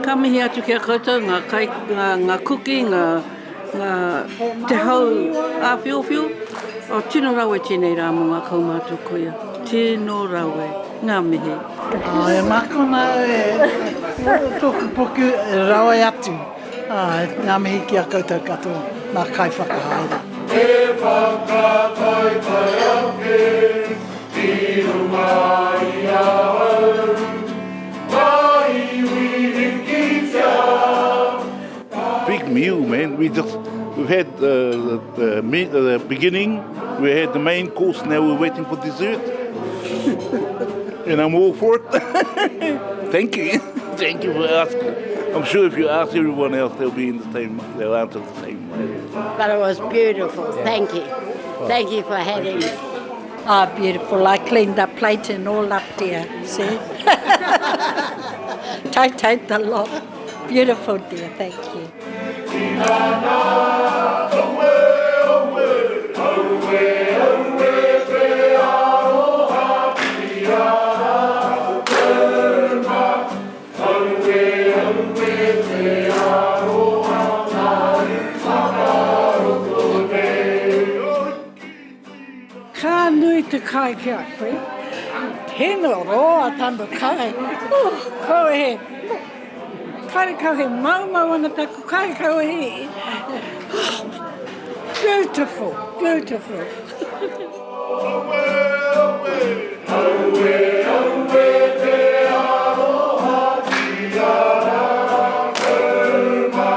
Ka mihi atu kia koutou, ngā kuki, ngā te hau awhiowhio. O tino rau e tēnei rā mō ngā kaumatua kuia. Tino rau e, ngā mihi. E makona e tōku poku e rawa atu. Ngā mihi kia koutou katoa, nā kai whakahaere. E whakatai tai ake, tino mai ahau. Big meal, man. We've had the beginning, we had the main course, now we're waiting for dessert. And I'm all for it. Thank you. Thank you for asking. I'm sure if you ask everyone else, they'll answer the same way. But it was beautiful. Thank you. Thank you for having it. Oh, beautiful. I cleaned that plate and all up there, see? Tight the lot. Beautiful, dear. Thank you. Ka nui te kai kia koe. Tēnā roa tāna kai. Koe he. Kare kau he mau ana taku kai kau he. Beautiful, beautiful. Te aroha ki ara, kauma,